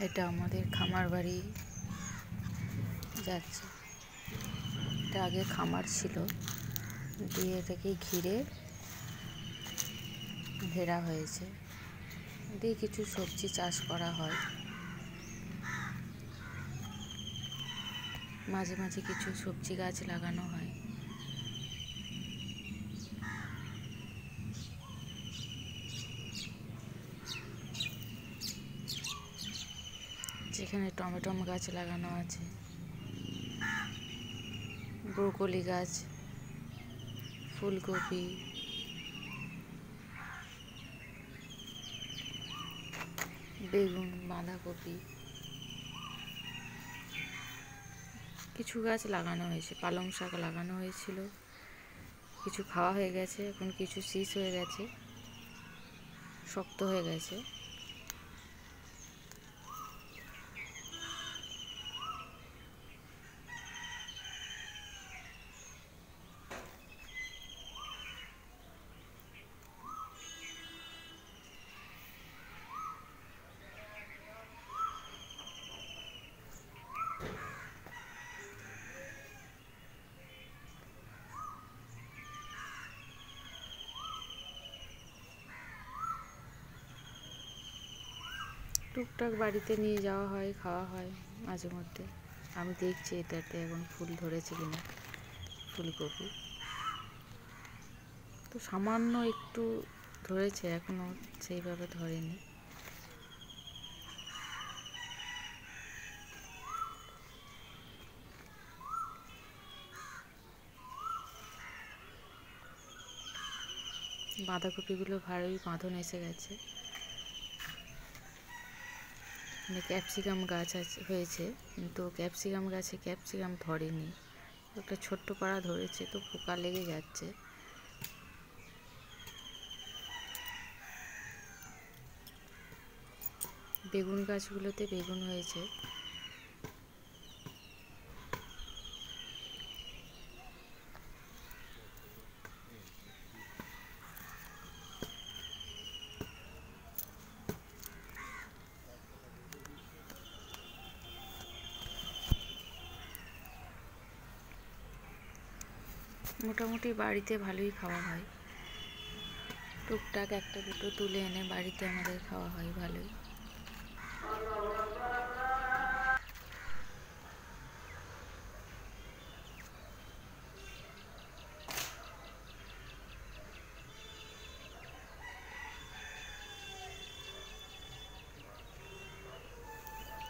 এটা আমাদের খামার বাড়ি যাচ্ছে। এটা আগে খামার ছিল, দিয়ে এটাকে ঘিরে ঘেরা হয়েছে, দিয়ে কিছু সবজি চাষ করা হয়। মাঝে মাঝে কিছু সবজি গাছ লাগানো হয়। যেখানে টমেটো গাছ লাগানো আছে, ব্রোকলি গাছ, ফুলকপি, বেগুন, বাঁধাকপি, কিছু গাছ লাগানো হয়েছে। পালং শাক লাগানো হয়েছিল, কিছু খাওয়া হয়ে গেছে, এখন কিছু শীষ হয়ে গেছে, শক্ত হয়ে গেছে। টুকটাক বাড়িতে নিয়ে যাওয়া হয়, খাওয়া হয় মাঝে মধ্যে। আমি দেখছি এটাতে এখন ফুল ধরেছে কিনা, ফুলকপি তো সামান্য একটু ধরেছে, এখনো সেইভাবে ধরেনি। বাঁধাকপিগুলো ভালোই বাঁধন এসে গেছে। ক্যাপসিকাম গাছ হয়েছে, কিন্তু ক্যাপসিকাম গাছে ক্যাপসিকাম ধরেনি। একটা ছোট্ট পাড়া ধরেছে, তো পোকা লেগে যাচ্ছে। বেগুন গাছগুলোতে বেগুন হয়েছে। মোটামুটি বাড়িতে ভালোই খাওয়া হয়। টুকটাক একটা দুটো তুলে এনে বাড়িতে আমাদের খাওয়া হয় ভালোই।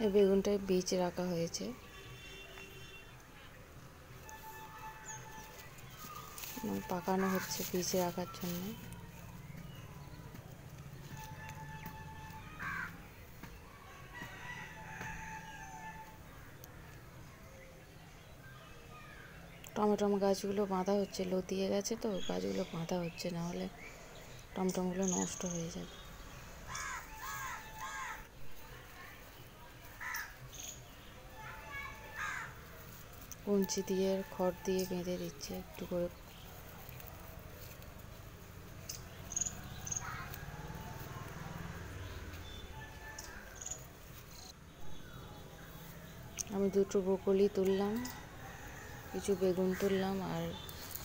এই বেগুনটায় বীজ রাখা হয়েছে, পাকানো হচ্ছে বীজ রাখার জন্য। টমেটো গাছগুলো বাঁধা হচ্ছে, লতিয়ে গেছে তো গাছগুলো বাঁধা হচ্ছে, না হলে টমটমগুলো নষ্ট হয়ে যাবে। কঞ্চি দিয়ে খড় দিয়ে বেঁধে দিচ্ছে একটু করে। আমি দুটো ব্রোকলি তুললাম, কিছু বেগুন তুললাম, আর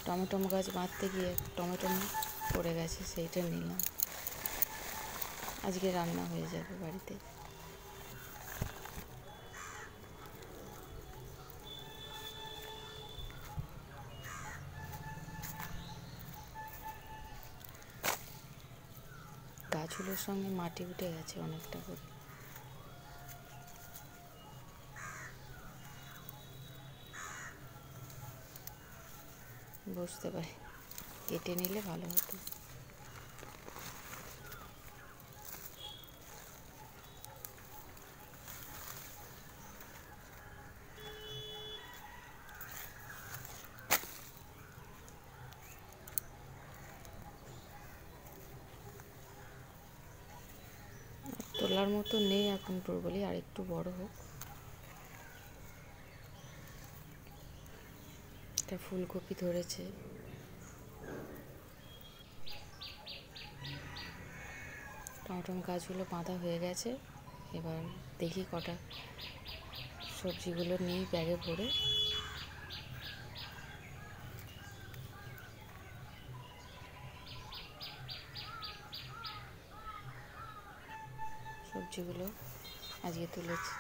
টমেটো গাছ বাঁধতে গিয়ে টমেটো পড়ে গেছে, সেইটা নিলাম। আজকে রান্না হয়ে যাবে বাড়িতে। গাছগুলোর সঙ্গে মাটি উঠে গেছে অনেকটা করে। বুঝতে পারি, কেটে নিলে ভালো হতো। তোলার মতো নেই এখন ব্রোকলি, আর একটু বড় হোক। একটা ফুলকপি ধরেছে। টমেটো গাছগুলো বাঁধা হয়ে গেছে, এবার দেখি কটা সবজিগুলো নিই ব্যাগে ভরে। সবজিগুলো আজকে তুলেছি।